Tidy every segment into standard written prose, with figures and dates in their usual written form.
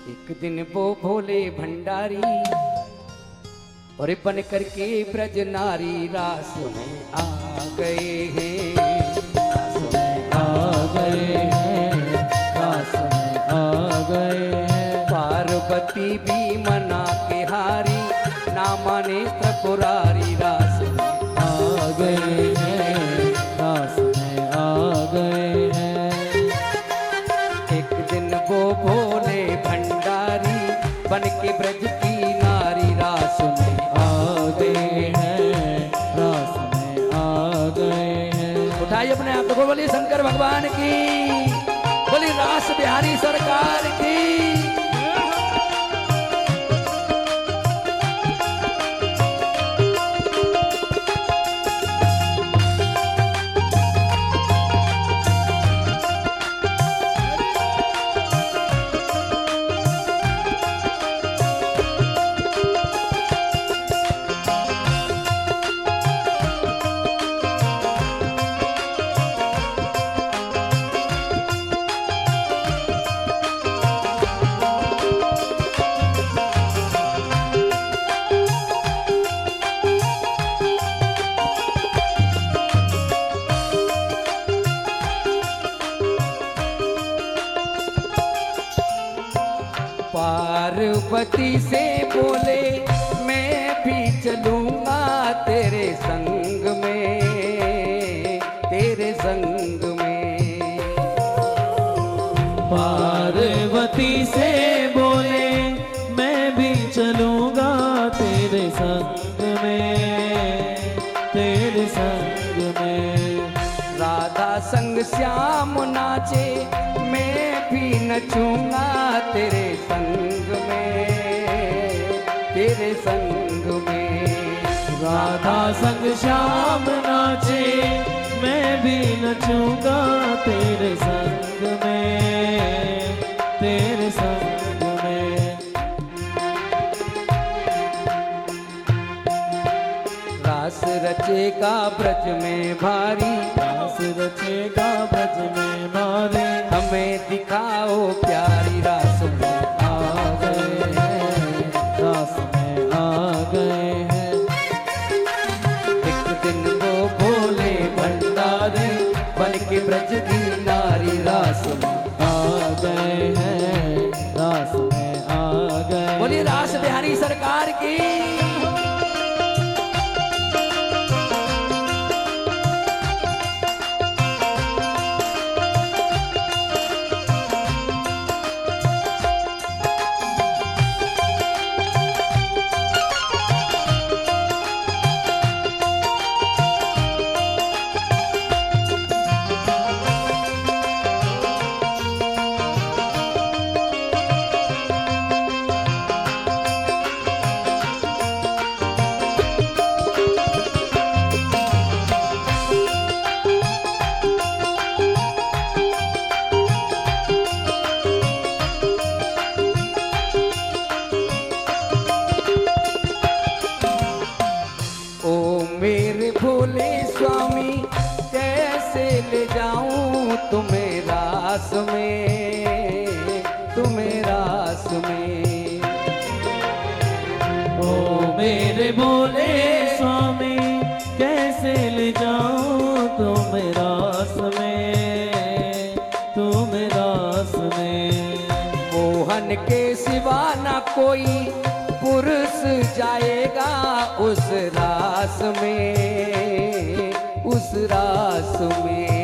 एक दिन वो भोले भंडारी और बन करके ब्रज नारी रास में आ गए हैं, रास में आ गए हैं, रास में आ गए हैं। पार्वती भी मना के हारी, ना माने त्रिपुरारी रास में आ गए हैं, रास में आ गए हैं। एक दिन वो भोले भंडारी बन के ब्रज की नारी रास में आ गए हैं, रास में आ गए हैं। उठाइए अपने आप को, बोलिए शंकर भगवान की, बोलिए रास बिहारी सरकार की। पार्वती से बोले मैं भी चलूंगा तेरे संग में, तेरे संग में। पार्वती से बोले मैं भी चलूंगा तेरे संग में, तेरे संग में। राधा संग श्याम नाचे मैं भी नचूंगा तेरे संग में, तेरे संग में। राधा संग श्याम नाचे मैं भी नचूंगा तेरे संग में, तेरे संग में। रास रचेगा ब्रज में भारी, रास रचेगा ब्रज में भारी। हमें दिखाओ प्यारी रास में आ गए हैं, रास में आ गए हैं। एक दिन वो भोले भंडारी बन के ब्रज की नारी रास में आ गए हैं, रास में आ गए। बोलिए रास बिहारी सरकार की। मेरे भोले स्वामी कैसे ले जाऊं तुम्हें रास में, तुम्हें रास में। ओ मेरे भोले स्वामी कैसे ले जाऊं तुम्हें रास में, तुम्हें रास में। मोहन के सिवा ना कोई पुरुष जाएगा उस रास में, उस रास में।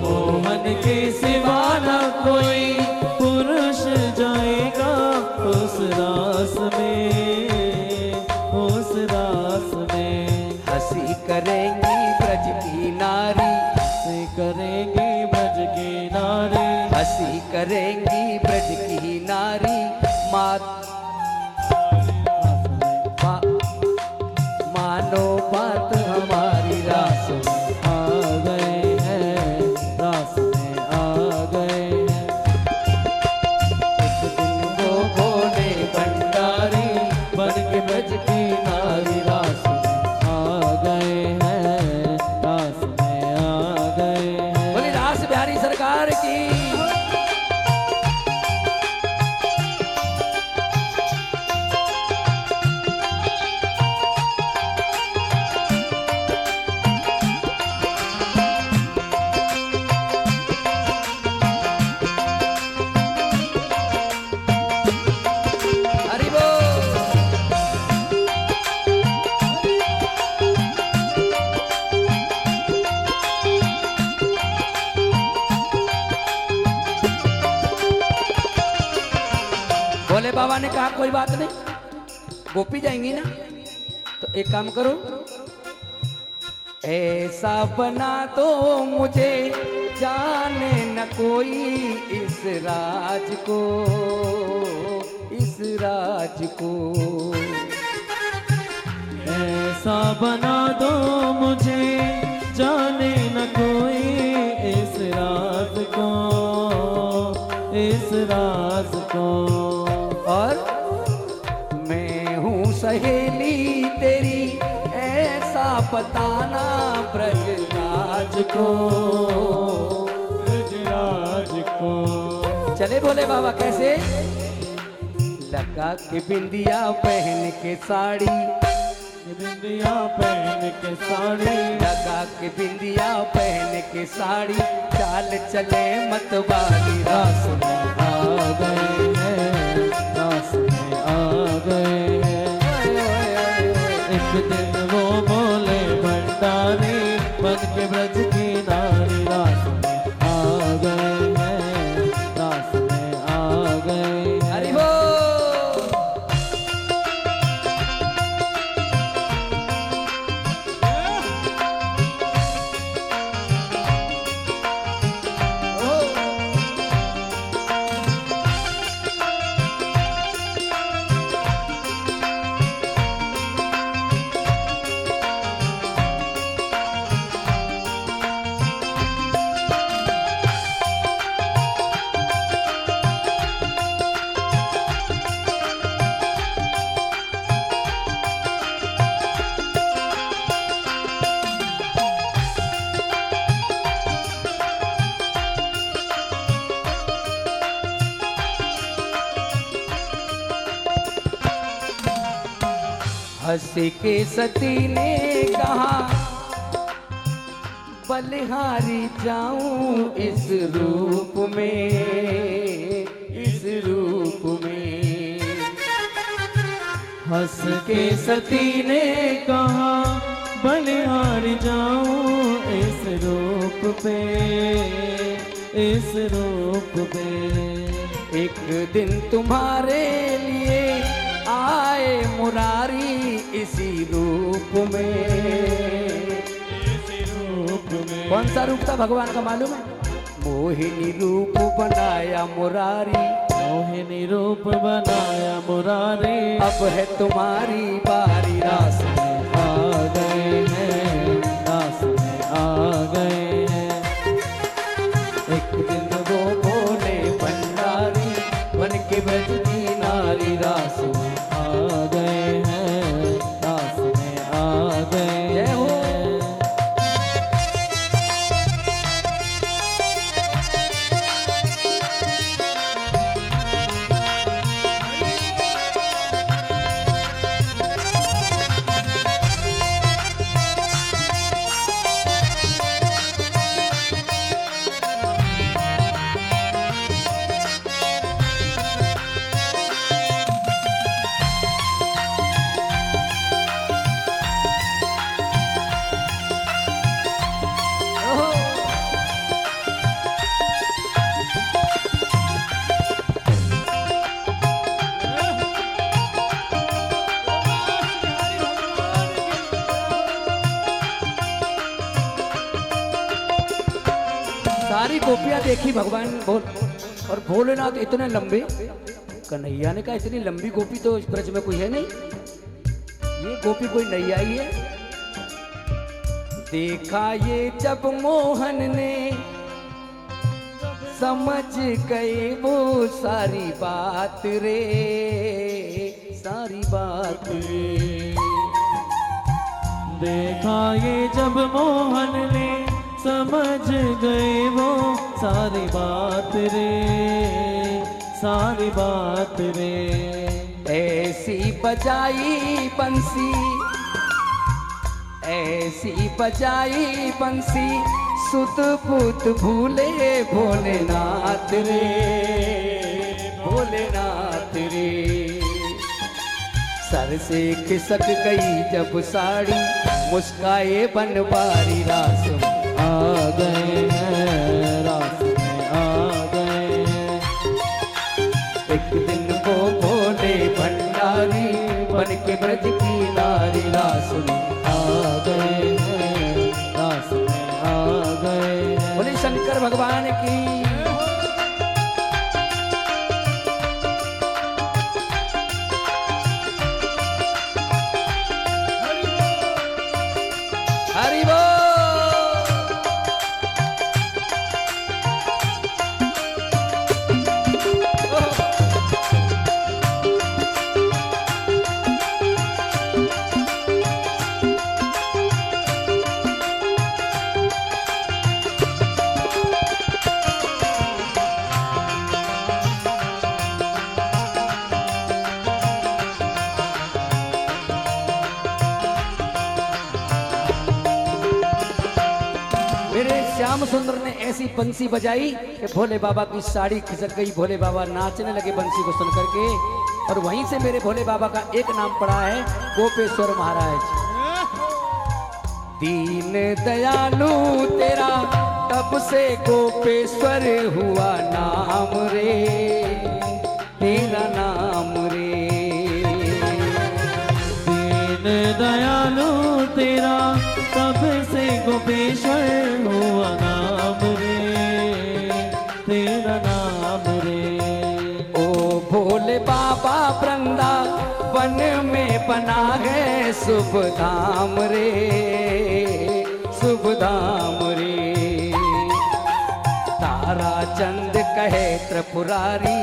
मोहन के सिवा न कोई पुरुष जाएगा उस रास में, उस रास में। हंसी करेंगी ब्रज की नारी, हंसी करेंगी ब्रज की नारी, हंसी करेंगी ब्रज की नारी। मानो बात हमारी रास में आ गए हैं, रास में आ गए हैं। एक दिन वो भोले भंडारी बन के ब्रज की नारी रास में आ गए हैं, रास में आ गए हैं। बोली रास बिहारी सरकार की। बाबा ने कहा कोई बात नहीं, गोपी जाएंगी ना, तो एक काम करो, ऐसा बना दो मुझे जाने न कोई इस राज को, इस राज को। ऐसा बना दो मुझे जाने न कोई इस राज को, इस राज को। और मैं हूँ सहेली तेरी ऐसा बताना ब्रजराज को, ब्रजराज को। चले बोले बाबा कैसे? लगा के बिंदिया पहन के साड़ी, बिंदिया पहन के साड़ी, लगा के बिंदिया पहन के साड़ी, चाल चले मतवाली रास में आ गए हैं, रास में आ गए हैं। एक दिन वो बोले भंडारी बन के ब्रज की नारी, रास में आ गए हैं, रास में आ गए हैं। हरि बोल। हंस के सती ने कहा बलिहारी जाऊं इस रूप में, इस रूप में। हंस के सती ने कहा बलिहार जाऊं इस रूप पे, इस रूप पे। एक दिन तुम्हारे लिए आए मुरारी इसी रूप में, इसी रूप में। कौन सा रूप था भगवान का मालूम है? मोहिनी रूप बनाया मुरारी, मोहिनी रूप बनाया मुरारी। अब है तुम्हारी बारी, रास में आ गए हैं, रास में आ गए हैं। एक दिन वो बोले भंडारी बन के ब्रज की नारी, रास में आ गए हैं, रास में आ गए जय हो। हैं। सारी गोपियां देखी भगवान बोल, और भोलेनाथ इतने लंबे। कन्हैया ने कहा इतनी लंबी गोपी तो इस ब्रज में कोई है नहीं, ये गोपी कोई नैया ही है। देखा ये जब मोहन ने समझ गए वो सारी बात रे, सारी बात रे। देखा ये जब मोहन ने समझ गए वो सारी बात रे, सारी बात रे। ऐसी बजाई बंसी, ऐसी बजाई बंसी, सुध बुध भूले भोलेनाथ रे, भोलेनाथ रे। सर से खिसक गई जब साड़ी, मुस्काए बनवारी, रास में आ गए हैं, रास में आ गए हैं। एक दिन वो बोले बन के ब्रज की नारी रास में आ गए हैं, रास में आ गए हैं। बोले शंकर भगवान की। हरि बोल। मेरे श्याम सुंदर ने ऐसी बंसी बजाई कि भोले बाबा की साड़ी खिसक गई। भोले बाबा नाचने लगे बंसी को सुन करके, और वहीं से मेरे भोले बाबा का एक नाम पड़ा है, गोपेश्वर महाराज। दीन दयालु तेरा तब से गोपेश्वर हुआ नाम रे, तेरा नाम रे। दीन दयालु तेरा तब से गोपेश्वर हुआ नाम रे, तेरा नाम रे। ओ भोले बाबा वृंदावन में बना है शुभ धाम रे, शुभ धाम रे। तारा चंद कहे त्रिपुरारी,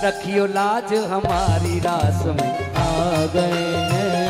रखियो लाज हमारी रास में आ गए हैं,